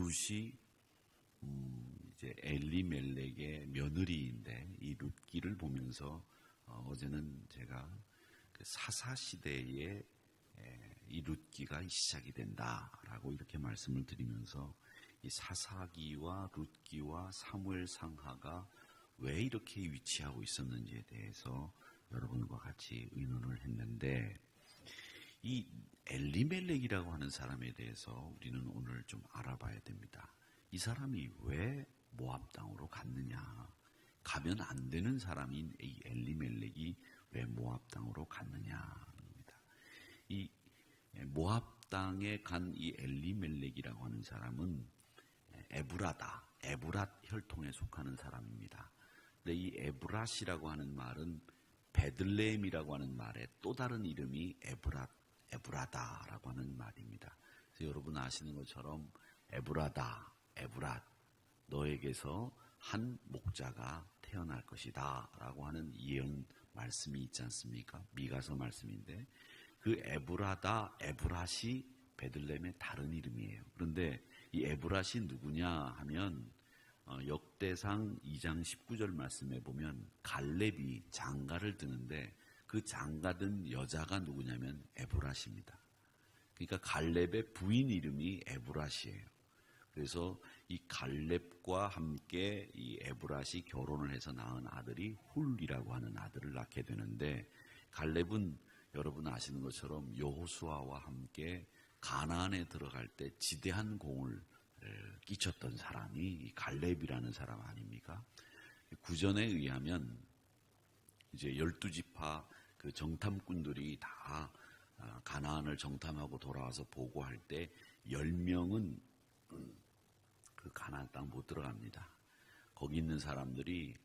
룻이 이제 엘리멜렉의 며느리인데 이 룻기를 보면서 어제는 제가 그 사사 시대에 이 룻기가 시작이 된다라고 이렇게 말씀을 드리면서 이 사사기와 룻기와 사무엘상하가 왜 이렇게 위치하고 있었는지에 대해서 여러분과 같이 의논을 했는데, 이 엘리멜렉이라고 하는 사람에 대해서 우리는 오늘 좀 알아봐야 됩니다. 이 사람이 왜 모압 땅으로 갔느냐, 가면 안 되는 사람인 이 엘리멜렉이 왜 모압 땅으로 갔느냐입니다. 이 모압 땅에 간 이 엘리멜렉이라고 하는 사람은 에브랏 혈통에 속하는 사람입니다. 근데 이 에브랏이라고 하는 말은 베들레헴이라고 하는 말의 또 다른 이름이 에브라다라고 하는 말입니다. 그래서 여러분 아시는 것처럼 에브랏, 너에게서 한 목자가 태어날 것이다 라고 하는 예언 말씀이 있지 않습니까? 미가서 말씀인데, 그 에브랏이 베들레헴의 다른 이름이에요. 그런데 이 에브랏이 누구냐 하면 역대상 2장 19절 말씀에 보면 갈렙이 장가를 드는데 그 장가든 여자가 누구냐면 에브랏입니다. 그러니까 갈렙의 부인 이름이 에브랏이에요. 그래서 이 갈렙과 함께 이 에브랏이 결혼을 해서 낳은 아들이 훌이라고 하는 아들을 낳게 되는데, 갈렙은 여러분 아시는 것처럼 여호수아와 함께 가나안에 들어갈 때 지대한 공을 끼쳤던 사람이 이 갈렙이라는 사람 아닙니까? 구전에 의하면 이제 12지파 그 정탐꾼들이 다 가나안을 정탐하고 돌아와서 보고할 때 10명은 그 가나안 땅 못 들어갑니다. 거기 있는 사람들이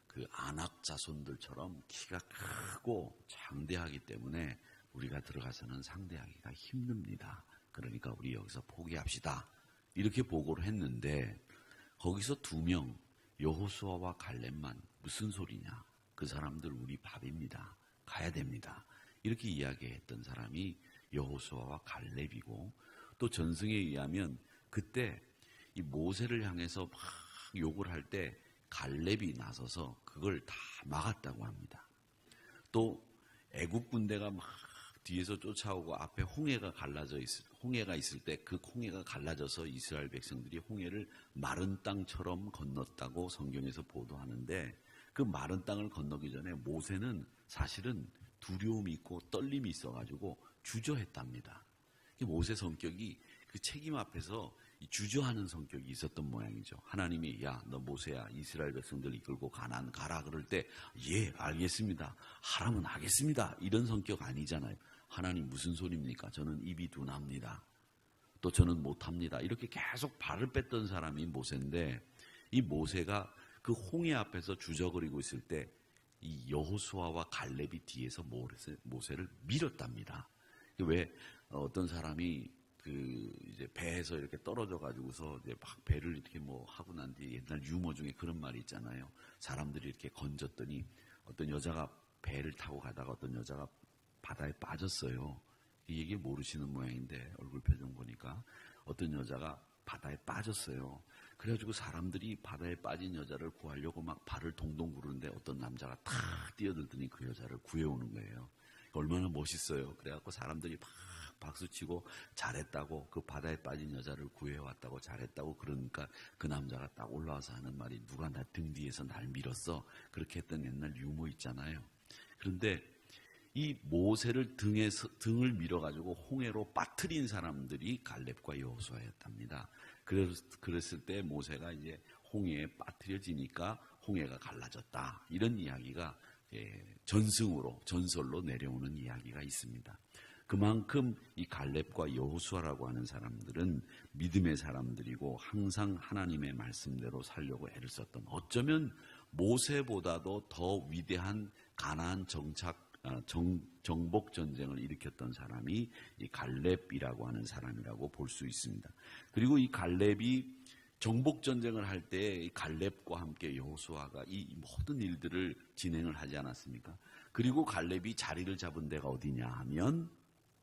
그 아낙 자손들처럼 키가 크고 장대하기 때문에 우리가 들어가서는 상대하기가 힘듭니다. 그러니까 우리 여기서 포기합시다. 이렇게 보고를 했는데, 거기서 2명, 여호수아와 갈렙만 무슨 소리냐, 그 사람들 우리 밥입니다, 가야 됩니다, 이렇게 이야기했던 사람이 여호수아와 갈렙이고, 또 전승에 의하면 그때 이 모세를 향해서 막 욕을 할 때 갈렙이 나서서 그걸 다 막았다고 합니다. 또 애국 군대가 막 뒤에서 쫓아오고 앞에 홍해가 있을 때 그 홍해가 갈라져서 이스라엘 백성들이 홍해를 마른 땅처럼 건넜다고 성경에서 보도하는데, 그 마른 땅을 건너기 전에 모세는 사실은 두려움이 있고 떨림이 있어가지고 주저했답니다. 모세 성격이 그 책임 앞에서 주저하는 성격이 있었던 모양이죠. 하나님이 야, 너 모세야, 이스라엘 백성들 이끌고 가나안 가라 그럴 때 예, 알겠습니다, 하라면 하겠습니다, 이런 성격 아니잖아요. 하나님 무슨 소리입니까? 저는 입이 둔합니다. 또 저는 못합니다. 이렇게 계속 발을 뺐던 사람이 모세인데, 이 모세가 그 홍해 앞에서 주저거리고 있을 때 이 여호수아와 갈렙이 뒤에서 모세를 밀었답니다. 왜 어떤 사람이 그 이제 배에서 이렇게 떨어져 가지고서 이제 막 배를 이렇게 뭐 하고 난 뒤에 옛날 유머 중에 그런 말이 있잖아요. 사람들이 이렇게 건졌더니 어떤 여자가 배를 타고 가다가 어떤 여자가 바다에 빠졌어요. 이 얘기 모르시는 모양인데 얼굴 표정 보니까 어떤 여자가 바다에 빠졌어요. 그래가지고 사람들이 바다에 빠진 여자를 구하려고 막 발을 동동 구르는데 어떤 남자가 탁 뛰어들더니 그 여자를 구해오는 거예요. 얼마나 멋있어요. 그래갖고 사람들이 막 박수치고 잘했다고, 그 바다에 빠진 여자를 구해왔다고, 잘했다고. 그러니까 그 남자가 딱 올라와서 하는 말이 누가 나 등 뒤에서 날 밀었어, 그렇게 했던 옛날 유머 있잖아요. 그런데 이 모세를 등을 밀어가지고 홍해로 빠뜨린 사람들이 갈렙과 여호수아였답니다. 그랬을 때 모세가 이제 홍해에 빠뜨려지니까 홍해가 갈라졌다, 이런 이야기가 전설로 내려오는 이야기가 있습니다. 그만큼 이 갈렙과 여호수아라고 하는 사람들은 믿음의 사람들이고 항상 하나님의 말씀대로 살려고 애를 썼던, 어쩌면 모세보다도 더 위대한 가나안 정복 전쟁을 일으켰던 사람이 이 갈렙이라고 하는 사람이라고 볼 수 있습니다. 그리고 이 갈렙이 정복 전쟁을 할 때 갈렙과 함께 여호수아가 이 모든 일들을 진행을 하지 않았습니까? 그리고 갈렙이 자리를 잡은 데가 어디냐 하면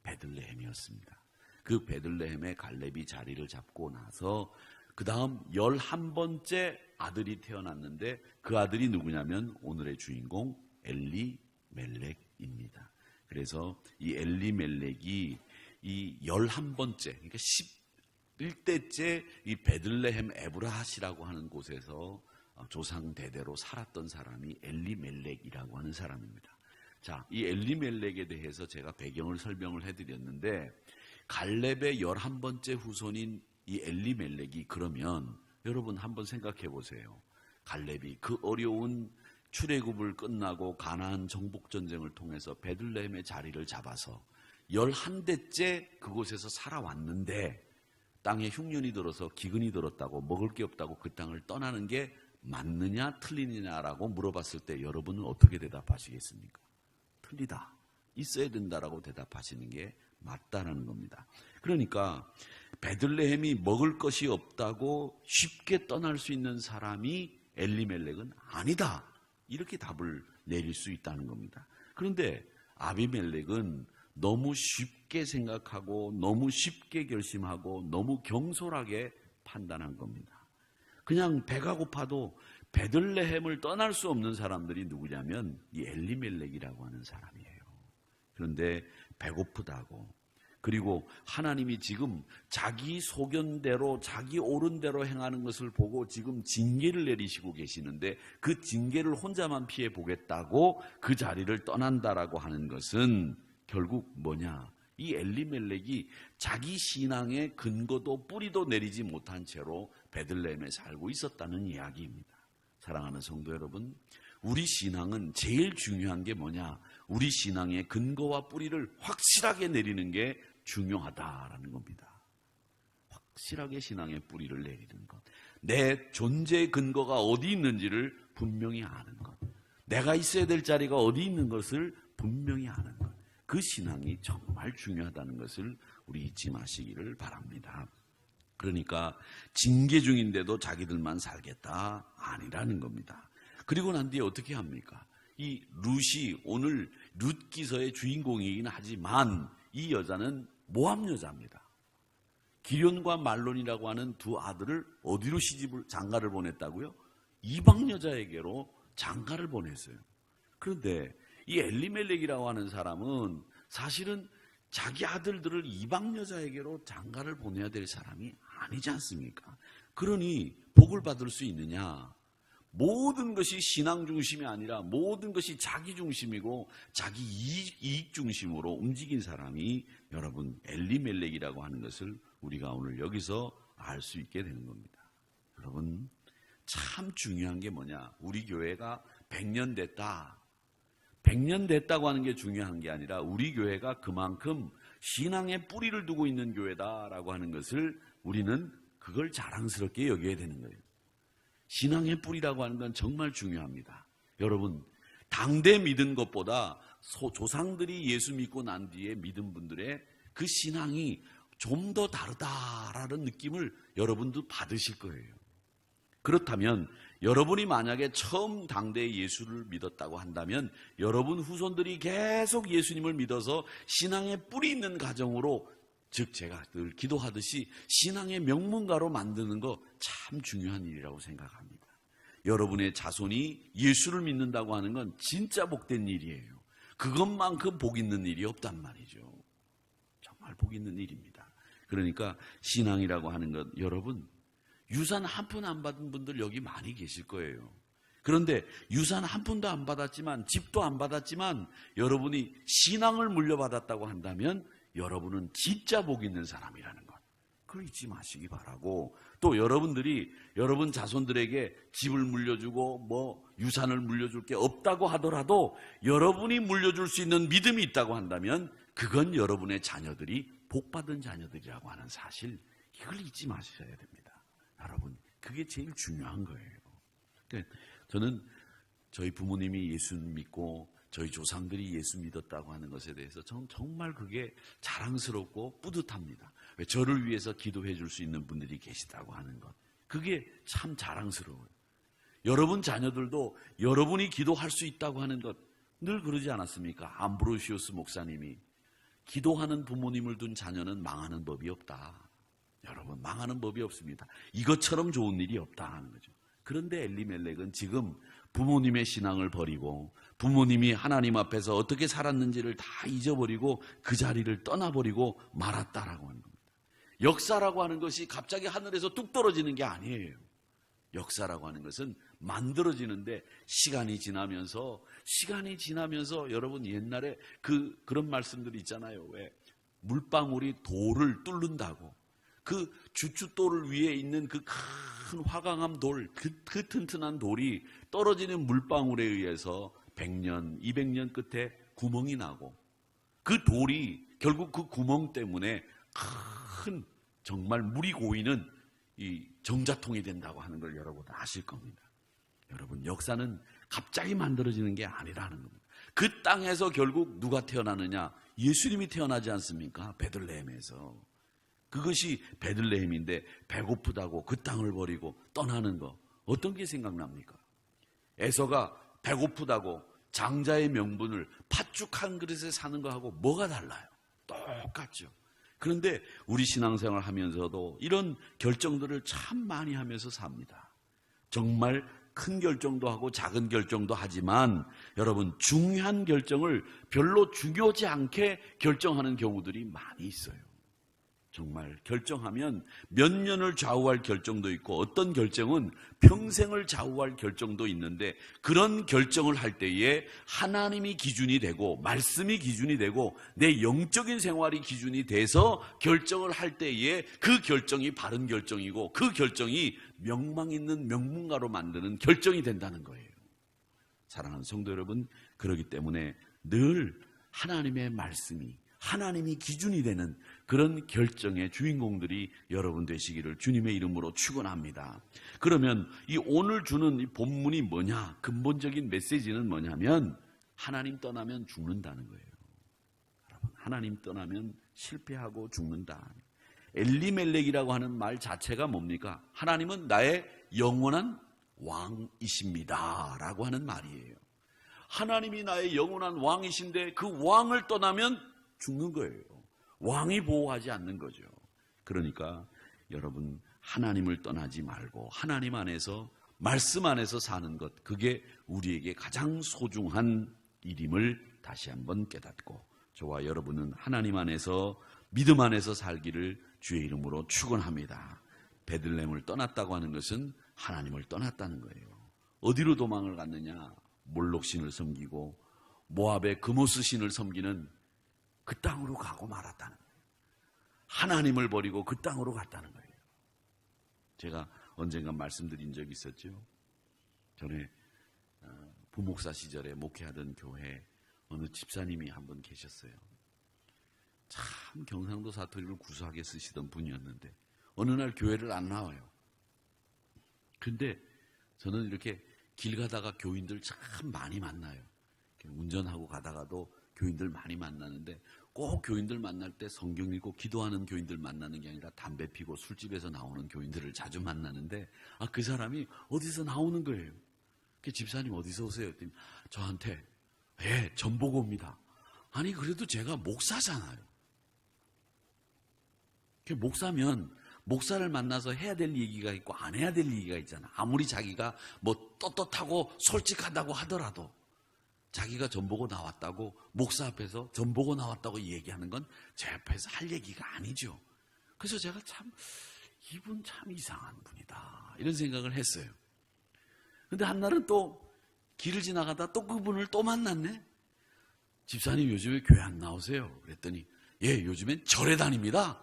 베들레헴이었습니다. 그 베들레헴에 갈렙이 자리를 잡고 나서 그 다음 11번째 아들이 태어났는데 그 아들이 누구냐면 오늘의 주인공 엘리멜렉입니다. 그래서 이 엘리멜렉이 이 11번째, 그러니까 11대째 이 베들레헴 에브라핫이라고 하는 곳에서 조상 대대로 살았던 사람이 엘리멜렉이라고 하는 사람입니다. 자, 이 엘리멜렉에 대해서 제가 배경을 설명을 해드렸는데 갈렙의 11번째 후손인 이 엘리멜렉이 그러면 여러분 한번 생각해 보세요. 갈렙이 그 어려운 출애굽을 끝나고 가나안 정복 전쟁을 통해서 베들레헴의 자리를 잡아서 11대째 그곳에서 살아왔는데 땅에 흉년이 들어서 기근이 들었다고 먹을 게 없다고 그 땅을 떠나는 게 맞느냐 틀리느냐라고 물어봤을 때 여러분은 어떻게 대답하시겠습니까? 틀리다. 있어야 된다라고 대답하시는 게 맞다라는 겁니다. 그러니까 베들레헴이 먹을 것이 없다고 쉽게 떠날 수 있는 사람이 엘리멜렉은 아니다. 이렇게 답을 내릴 수 있다는 겁니다. 그런데 아비멜렉은 너무 쉽게 생각하고 너무 쉽게 결심하고 너무 경솔하게 판단한 겁니다. 그냥 배가 고파도 베들레헴을 떠날 수 없는 사람들이 누구냐면 이 엘리멜렉이라고 하는 사람이에요. 그런데 배고프다고 그리고 하나님이 지금 자기 소견대로 자기 옳은 대로 행하는 것을 보고 지금 징계를 내리시고 계시는데 그 징계를 혼자만 피해 보겠다고 그 자리를 떠난다라고 하는 것은 결국 뭐냐? 이 엘리멜렉이 자기 신앙의 근거도 뿌리도 내리지 못한 채로 베들레헴에 살고 있었다는 이야기입니다. 사랑하는 성도 여러분, 우리 신앙은 제일 중요한 게 뭐냐? 우리 신앙의 근거와 뿌리를 확실하게 내리는 게 중요하다라는 겁니다. 확실하게 신앙의 뿌리를 내리는 것. 내 존재의 근거가 어디 있는지를 분명히 아는 것. 내가 있어야 될 자리가 어디 있는 것을 분명히 아는 것. 그 신앙이 정말 중요하다는 것을 우리 잊지 마시기를 바랍니다. 그러니까 징계 중인데도 자기들만 살겠다 아니라는 겁니다. 그리고 난 뒤에 어떻게 합니까? 이 룻이 오늘 룻기서의 주인공이긴 하지만 이 여자는 모압 여자입니다. 기련과 말론이라고 하는 두 아들을 어디로 장가를 보냈다고요? 이방 여자에게로 장가를 보냈어요. 그런데 이 엘리멜렉이라고 하는 사람은 사실은 자기 아들들을 이방 여자에게로 장가를 보내야 될 사람이 아니지 않습니까? 그러니 복을 받을 수 있느냐? 모든 것이 신앙 중심이 아니라 모든 것이 자기 중심이고 자기 이익 중심으로 움직인 사람이 여러분 엘리멜렉이라고 하는 것을 우리가 오늘 여기서 알 수 있게 되는 겁니다. 여러분 참 중요한 게 뭐냐? 우리 교회가 100년 됐다. 100년 됐다고 하는 게 중요한 게 아니라 우리 교회가 그만큼 신앙의 뿌리를 두고 있는 교회다라고 하는 것을 우리는 그걸 자랑스럽게 여겨야 되는 거예요. 신앙의 뿌리라고 하는 건 정말 중요합니다. 여러분, 당대 믿은 것보다 조상들이 예수 믿고 난 뒤에 믿은 분들의 그 신앙이 좀 더 다르다라는 느낌을 여러분도 받으실 거예요. 그렇다면 여러분이 만약에 처음 당대에 예수를 믿었다고 한다면 여러분 후손들이 계속 예수님을 믿어서 신앙의 뿌리 있는 가정으로 즉 제가 늘 기도하듯이 신앙의 명문가로 만드는 거 참 중요한 일이라고 생각합니다. 여러분의 자손이 예수를 믿는다고 하는 건 진짜 복된 일이에요. 그것만큼 복 있는 일이 없단 말이죠. 정말 복 있는 일입니다. 그러니까 신앙이라고 하는 것 여러분 유산 한 푼 안 받은 분들 여기 많이 계실 거예요. 그런데 유산 한 푼도 안 받았지만 집도 안 받았지만 여러분이 신앙을 물려받았다고 한다면 여러분은 진짜 복 있는 사람이라는 것. 그걸 잊지 마시기 바라고 또 여러분들이 여러분 자손들에게 집을 물려주고 뭐 유산을 물려줄 게 없다고 하더라도 여러분이 물려줄 수 있는 믿음이 있다고 한다면 그건 여러분의 자녀들이 복받은 자녀들이라고 하는 사실 이걸 잊지 마셔야 됩니다. 여러분 그게 제일 중요한 거예요. 그러니까 저는 저희 부모님이 예수 믿고 저희 조상들이 예수 믿었다고 하는 것에 대해서 저는 정말 그게 자랑스럽고 뿌듯합니다. 왜 저를 위해서 기도해 줄 수 있는 분들이 계시다고 하는 것. 그게 참 자랑스러워요. 여러분 자녀들도 여러분이 기도할 수 있다고 하는 것 늘 그러지 않았습니까? 암브로시오스 목사님이 기도하는 부모님을 둔 자녀는 망하는 법이 없다. 여러분, 망하는 법이 없습니다. 이것처럼 좋은 일이 없다 하는 거죠. 그런데 엘리멜렉은 지금 부모님의 신앙을 버리고 부모님이 하나님 앞에서 어떻게 살았는지를 다 잊어버리고 그 자리를 떠나버리고 말았다라고 하는 겁니다. 역사라고 하는 것이 갑자기 하늘에서 뚝 떨어지는 게 아니에요. 역사라고 하는 것은 만들어지는데 시간이 지나면서 여러분 옛날에 그런 말씀들이 있잖아요. 왜 물방울이 돌을 뚫는다고. 그 주춧돌 위에 있는 그 큰 화강암 돌, 그 튼튼한 돌이 떨어지는 물방울에 의해서 100년, 200년 끝에 구멍이 나고 그 돌이 결국 그 구멍 때문에 큰 정말 물이 고이는 이 정자통이 된다고 하는 걸 여러분 아실 겁니다. 여러분, 역사는 갑자기 만들어지는 게 아니라는 겁니다. 그 땅에서 결국 누가 태어나느냐? 예수님이 태어나지 않습니까? 베들레헴에서. 그것이 베들레헴인데 배고프다고 그 땅을 버리고 떠나는 거 어떤 게 생각납니까? 에서가 배고프다고 장자의 명분을 팥죽 한 그릇에 사는 거하고 뭐가 달라요? 똑같죠. 그런데 우리 신앙생활 하면서도 이런 결정들을 참 많이 하면서 삽니다. 정말 큰 결정도 하고 작은 결정도 하지만 여러분, 중요한 결정을 별로 중요하지 않게 결정하는 경우들이 많이 있어요. 정말 결정하면 몇 년을 좌우할 결정도 있고 어떤 결정은 평생을 좌우할 결정도 있는데 그런 결정을 할 때에 하나님이 기준이 되고 말씀이 기준이 되고 내 영적인 생활이 기준이 돼서 결정을 할 때에 그 결정이 바른 결정이고 그 결정이 명망 있는 명문가로 만드는 결정이 된다는 거예요. 사랑하는 성도 여러분, 그렇기 때문에 늘 하나님의 말씀이 하나님이 기준이 되는 그런 결정의 주인공들이 여러분 되시기를 주님의 이름으로 축원합니다. 그러면 이 오늘 주는 이 본문이 뭐냐? 근본적인 메시지는 뭐냐면 하나님 떠나면 죽는다는 거예요. 여러분, 하나님 떠나면 실패하고 죽는다. 엘리멜렉이라고 하는 말 자체가 뭡니까? 하나님은 나의 영원한 왕이십니다 라고 하는 말이에요. 하나님이 나의 영원한 왕이신데 그 왕을 떠나면 죽는 거예요. 왕이 보호하지 않는 거죠. 그러니까 여러분, 하나님을 떠나지 말고 하나님 안에서 말씀 안에서 사는 것, 그게 우리에게 가장 소중한 일임을 다시 한번 깨닫고 저와 여러분은 하나님 안에서 믿음 안에서 살기를 주의 이름으로 축원합니다. 베들레헴을 떠났다고 하는 것은 하나님을 떠났다는 거예요. 어디로 도망을 갔느냐? 몰록신을 섬기고 모압의 그모스 신을 섬기는 그 땅으로 가고 말았다는 거예요. 하나님을 버리고 그 땅으로 갔다는 거예요. 제가 언젠가 말씀드린 적이 있었죠. 전에 부목사 시절에 목회하던 교회에 어느 집사님이 한 분 계셨어요. 참 경상도 사투리를 구수하게 쓰시던 분이었는데 어느 날 교회를 안 나와요. 근데 저는 이렇게 길 가다가 교인들 참 많이 만나요. 운전하고 가다가도 교인들 많이 만나는데 꼭 교인들 만날 때 성경 읽고 기도하는 교인들 만나는 게 아니라 담배 피고 술집에서 나오는 교인들을 자주 만나는데 그 사람이 어디서 나오는 거예요. 집사님 어디서 오세요? 했더니 저한테 전보고 옵니다. 아니 그래도 제가 목사잖아요. 목사면 목사를 만나서 해야 될 얘기가 있고 안 해야 될 얘기가 있잖아. 아무리 자기가 뭐 떳떳하고 솔직하다고 하더라도 자기가 전보고 나왔다고 목사 앞에서 전보고 나왔다고 얘기하는 건 제 앞에서 할 얘기가 아니죠. 그래서 제가 참 이분 참 이상한 분이다 이런 생각을 했어요. 근데 한날은 또 길을 지나가다 또 그분을 또 만났네. 집사님 요즘에 교회 안 나오세요? 그랬더니 요즘엔 절에 다닙니다.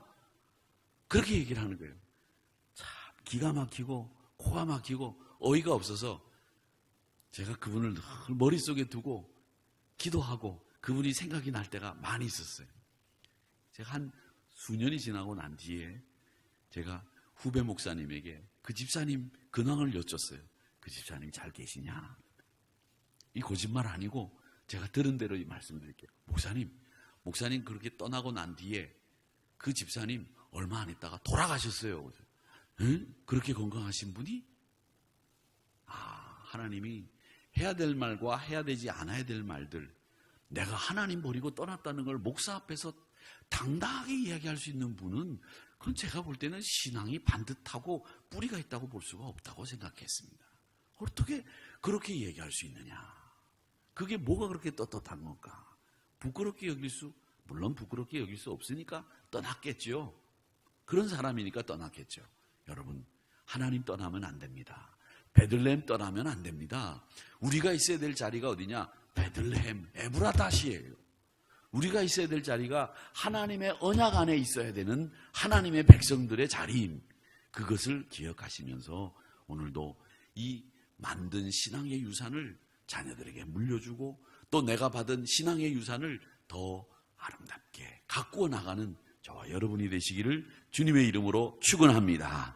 그렇게 얘기를 하는 거예요. 참 기가 막히고 코가 막히고 어이가 없어서 제가 그분을 늘 머릿속에 두고 기도하고 그분이 생각이 날 때가 많이 있었어요. 제가 한 수년이 지나고 난 뒤에 제가 후배 목사님에게 그 집사님 근황을 여쭸어요. 그 집사님 잘 계시냐? 이 거짓말 아니고 제가 들은 대로 이 말씀드릴게요. 목사님 그렇게 떠나고 난 뒤에 그 집사님 얼마 안 있다가 돌아가셨어요. 응? 그렇게 건강하신 분이? 하나님이 해야 될 말과 해야 되지 않아야 될 말들, 내가 하나님 버리고 떠났다는 걸 목사 앞에서 당당하게 이야기할 수 있는 분은 그건 제가 볼 때는 신앙이 반듯하고 뿌리가 있다고 볼 수가 없다고 생각했습니다. 어떻게 그렇게 얘기할 수 있느냐? 그게 뭐가 그렇게 떳떳한 건가? 물론 부끄럽게 여길 수 없으니까 떠났겠죠. 그런 사람이니까 떠났겠죠. 여러분, 하나님 떠나면 안 됩니다. 베들레헴 떠나면 안 됩니다. 우리가 있어야 될 자리가 어디냐? 베들레헴, 에브라다시예요. 우리가 있어야 될 자리가 하나님의 언약 안에 있어야 되는 하나님의 백성들의 자리임. 그것을 기억하시면서 오늘도 이 만든 신앙의 유산을 자녀들에게 물려주고 또 내가 받은 신앙의 유산을 더 아름답게 가꾸어 나가는 저와 여러분이 되시기를 주님의 이름으로 축원합니다.